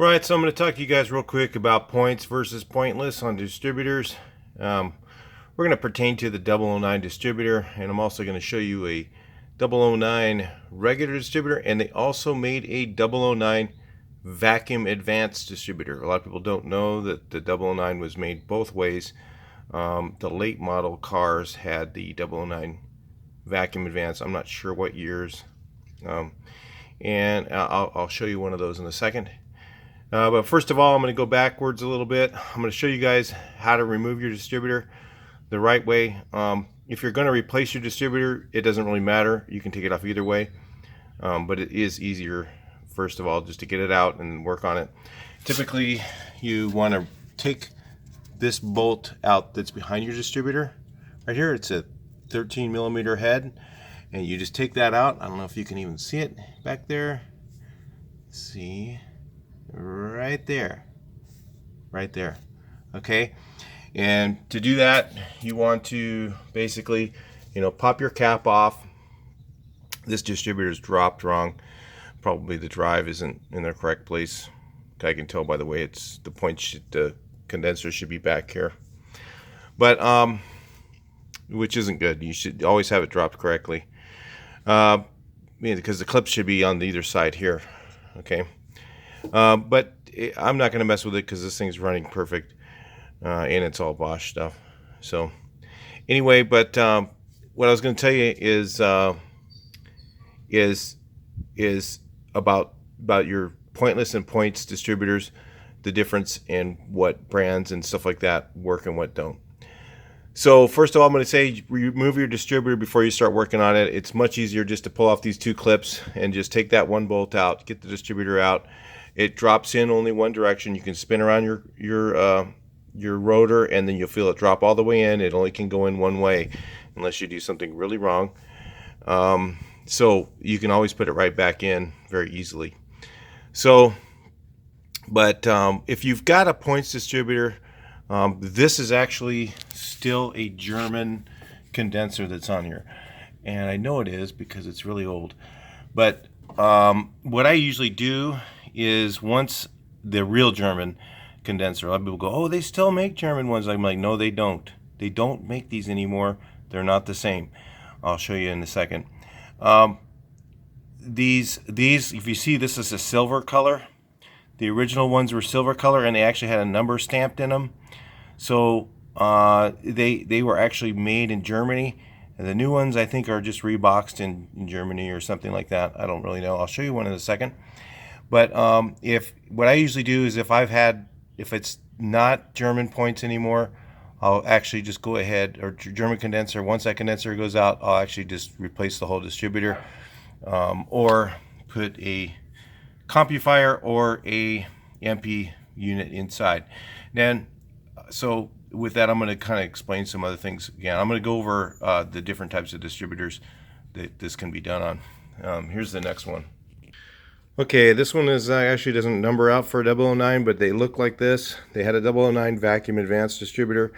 Right, so I'm going to talk to you guys real quick about points versus pointless on distributors. We're going to pertain to the 009 distributor, and I'm also going to show you a 009 regular distributor, and they also made a 009 vacuum advanced distributor. A lot of people don't know that the 009 was made both ways. The late model cars had the 009 vacuum advanced. I'm not sure what years, and I'll show you one of those in a second. But first of all, I'm going to go backwards a little bit. I'm going to show you guys how to remove your distributor the right way. If you're going to replace your distributor, it doesn't really matter. You can take it off either way. But it is easier, first of all, just to get it out and work on it. Typically, you want to take this bolt out that's behind your distributor. Right here, it's a 13 millimeter head. And you just take that out. I don't know if you can even see it back there. Let's see. Right there, okay. And to do that, you want to basically, pop your cap off. This distributor's dropped wrong. Probably the drive isn't in the correct place. I can tell by the way the condenser should be back here, but which isn't good. You should always have it dropped correctly, because the clips should be on either side here, okay. But I'm not going to mess with it because this thing's running perfect, and it's all Bosch stuff. So anyway, but what I was going to tell you is about your pointless and points distributors, the difference in what brands and stuff like that work and what don't. So first of all, I'm going to say remove your distributor before you start working on it. It's much easier just to pull off these two clips and just take that one bolt out, get the distributor out. It drops in only one direction. You can spin around your rotor, and then you'll feel it drop all the way in. It only can go in one way unless you do something really wrong. So you can always put it right back in very easily. So, but if you've got a points distributor, this is actually still a German condenser that's on here. And I know it is because it's really old. But what I usually do is, once the real German condenser, a lot of people go, oh, they still make German ones. I'm like, no, they don't. They don't make these anymore. They're not the same. I'll show you in a second. These, if you see, this is a silver color. The original ones were silver color, and they actually had a number stamped in them. So they were actually made in Germany. And the new ones, I think, are just reboxed in Germany or something like that. I don't really know. I'll show you one in a second. But what I usually do is, if it's not German points anymore, I'll actually just go ahead, or German condenser, once that condenser goes out, I'll actually just replace the whole distributor, or put a Compu-Fire or a MP unit inside. Then, so with that, I'm going to kind of explain some other things again. I'm going to go over the different types of distributors that this can be done on. Here's the next one. Okay, this one is actually doesn't number out for a 009, but they look like this. They had a 009 vacuum advanced distributor.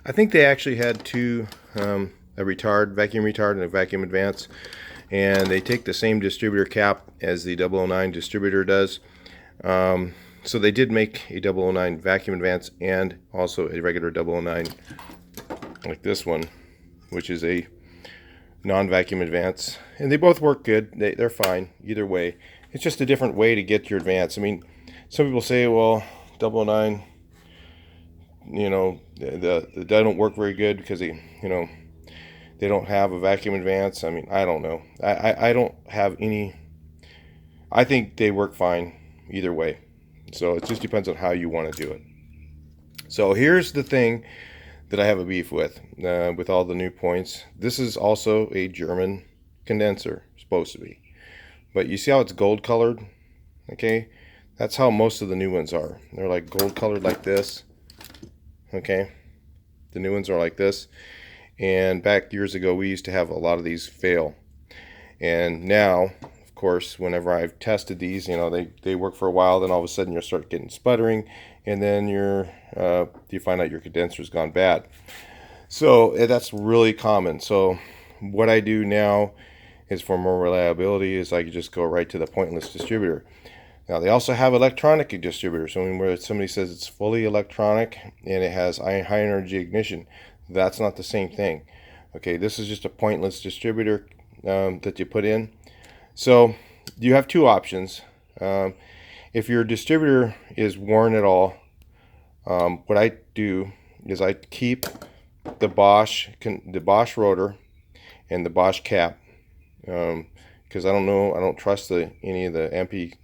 I think they actually had two, a vacuum retard and a vacuum advance, and they take the same distributor cap as the 009 distributor does. So they did make a 009 vacuum advance and also a regular 009 like this one, which is a non-vacuum advance, and they both work good. They're fine either way. It's just a different way to get your advance. I mean, some people say, well, 009, they don't work very good because they don't have a vacuum advance. I mean, I don't know. I don't have any. I think they work fine either way. So it just depends on how you want to do it. So here's the thing that I have a beef with all the new points. This is also a German condenser, supposed to be. But you see how it's gold colored? Okay, that's how most of the new ones are. They're like gold colored like this. Okay, the new ones are like this. And back years ago, we used to have a lot of these fail. And now, of course, whenever I've tested these, they work for a while. Then all of a sudden, you'll start getting sputtering, and then you find out your condenser's gone bad. So that's really common. So what I do now is, for more reliability, is I can just go right to the pointless distributor. Now they also have electronic distributors. So where somebody says it's fully electronic and it has high energy ignition, that's not the same thing. Okay, this is just a pointless distributor that you put in. So you have two options. If your distributor is worn at all, what I do is I keep the Bosch rotor and the Bosch cap, because I don't trust any of the MP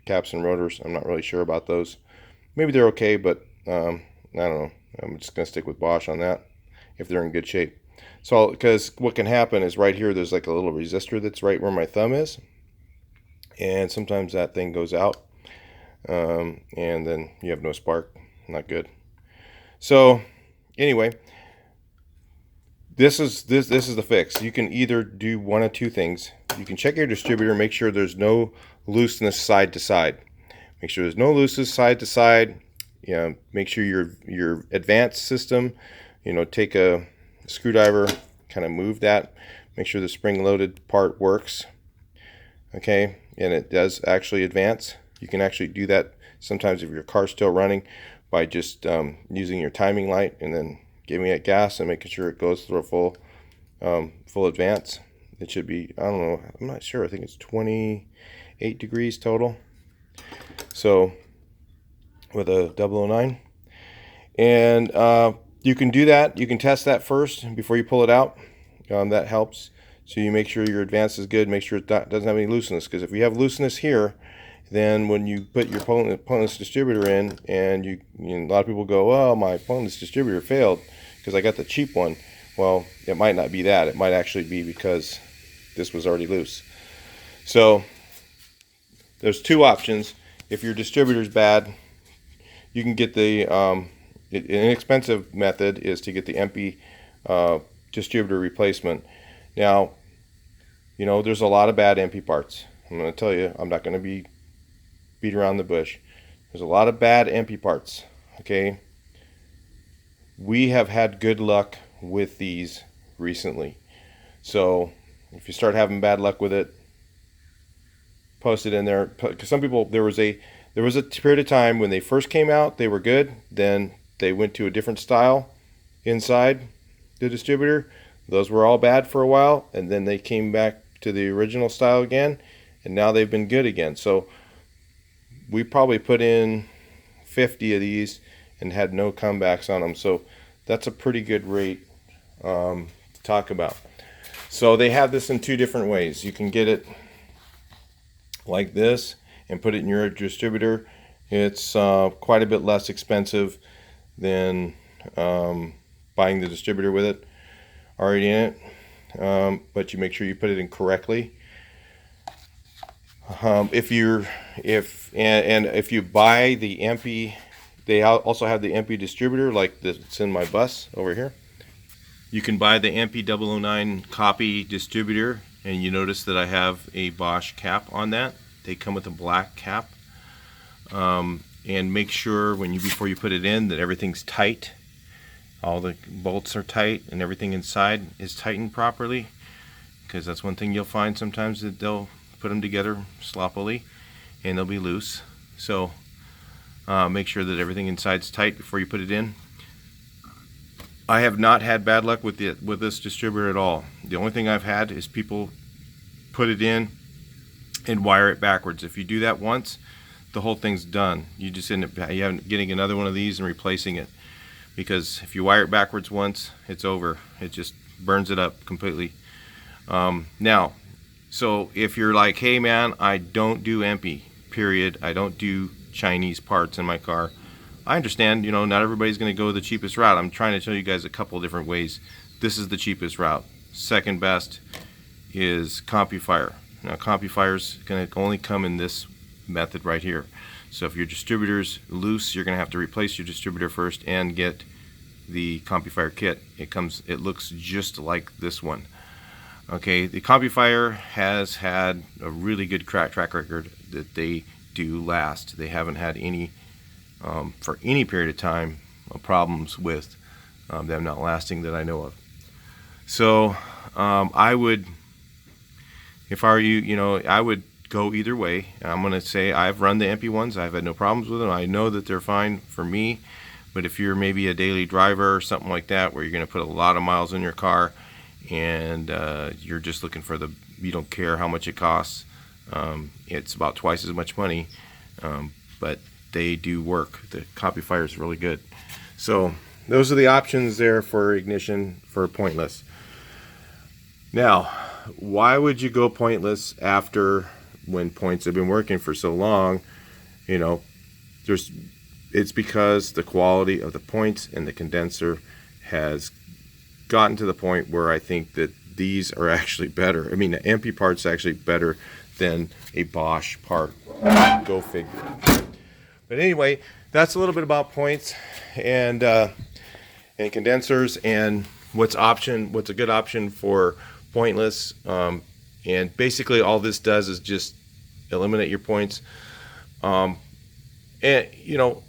caps and rotors. I'm not really sure about those. Maybe they're okay, but I don't know. I'm just gonna stick with Bosch on that if they're in good shape. So, because what can happen is right here, there's like a little resistor that's right where my thumb is, and sometimes that thing goes out, and then you have no spark. Not good. So anyway, this is the fix. You can either do one of two things. You can check your distributor, make sure there's no looseness side to side. Make sure there's no looseness side to side. You know, make sure your advanced system, you know, take a screwdriver, kind of move that, make sure the spring-loaded part works. Okay, and it does actually advance. You can actually do that sometimes if your car's still running by just using your timing light and then giving it gas and making sure it goes through a full advance. It should be, I don't know, I'm not sure, I think it's 28 degrees total. So with a 009, and you can do that. You can test that first before you pull it out. That helps. So you make sure your advance is good. Make sure it doesn't have any looseness, because if you have looseness here, then when you put your pointless distributor in, and a lot of people go, "Oh, my pointless distributor failed because I got the cheap one." Well, it might not be that. It might actually be because this was already loose. So there's two options. If your distributor's bad, you can get the an inexpensive method is to get the MP distributor replacement. Now, you know, there's a lot of bad MP parts. I'm going to tell you, I'm not going to be beat around the bush. There's a lot of bad MP parts. Okay, we have had good luck with these recently. So if you start having bad luck with it, post it in there. Because some people, there was a period of time when they first came out, they were good. Then they went to a different style inside the distributor. Those were all bad for a while, and then they came back to the original style again, and now they've been good again. So we probably put in 50 of these and had no comebacks on them. So that's a pretty good rate to talk about. So they have this in two different ways. You can get it like this and put it in your distributor. It's quite a bit less expensive than buying the distributor with it already in it, but you make sure you put it in correctly. If you buy the MP, they also have the MP distributor like that's in my bus over here. You can buy the MP 009 copy distributor, and you notice that I have a Bosch cap on that. They come with a black cap, and make sure before you put it in that everything's tight. All the bolts are tight and everything inside is tightened properly, because that's one thing you'll find sometimes, that they'll put them together sloppily and they'll be loose. So make sure that everything inside's tight before you put it in. I have not had bad luck with this distributor at all. The only thing I've had is people put it in and wire it backwards. If you do that once, the whole thing's done. You just end up getting another one of these and replacing it. Because if you wire it backwards once, it's over. It just burns it up completely. Now, so if you're like, hey man, I don't do MP, period. I don't do Chinese parts in my car. I understand, you know, not everybody's going to go the cheapest route. I'm trying to show you guys a couple of different ways. This is the cheapest route. Second best is Compu-Fire. Now, Compu-Fire's going to only come in this method right here. So if your distributor's loose, you're going to have to replace your distributor first and get the Compu-Fire kit. It looks just like this one. Okay, the Compu-Fire has had a really good track record that they do last. They haven't had any, for any period of time, problems with them not lasting that I know of. So I would, if I were you, I would go either way. I'm going to say I've run the empty ones. I've had no problems with them. I know that they're fine for me. But if you're maybe a daily driver or something like that, where you're going to put a lot of miles in your car, and you're just looking for you don't care how much it costs. It's about twice as much money, but they do work. The Compu-Fire is really good. So those are the options there for ignition for pointless. Now, why would you go pointless after when points have been working for so long? You know, it's because the quality of the points and the condenser has gotten to the point where I think that these are actually better. I mean, the MP part's actually better than a Bosch part. Go figure. But anyway, that's a little bit about points and condensers and what's a good option for pointless. And basically all this does is just eliminate your points. And you know,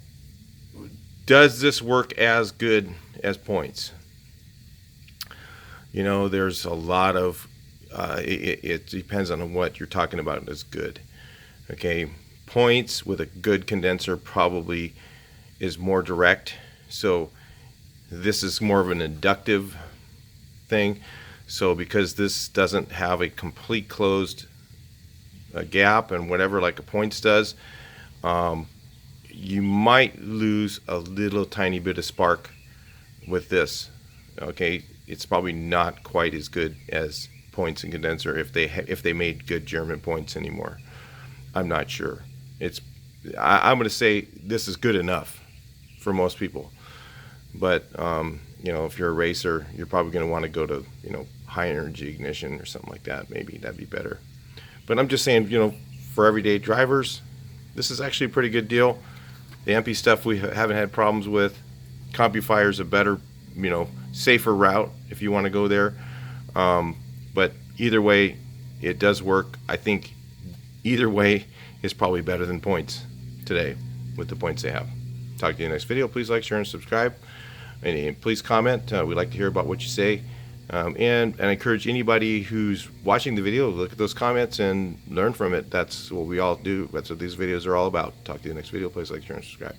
does this work as good as points? You know, there's a lot of it depends on what you're talking about as good. Okay, points with a good condenser probably is more direct. So this is more of an inductive thing. So because this doesn't have a complete closed gap and whatever like a points does, you might lose a little tiny bit of spark with this. Okay, it's probably not quite as good as points and condenser if they made good German points anymore. I'm not sure. I'm going to say this is good enough for most people. But you know, if you're a racer, you're probably going to want to go to, you know, high energy ignition or something like that. Maybe that'd be better. But I'm just saying, you know, for everyday drivers, this is actually a pretty good deal. The MP stuff we haven't had problems with. Compu-Fire is a better, you know, safer route if you want to go there. But either way, it does work. I think either way is probably better than points today with the points they have. Talk to you in the next video. Please like, share, and subscribe. And please comment. We'd like to hear about what you say. And I encourage anybody who's watching the video to look at those comments and learn from it. That's what we all do. That's what these videos are all about. Talk to you in the next video. Please like, share, and subscribe.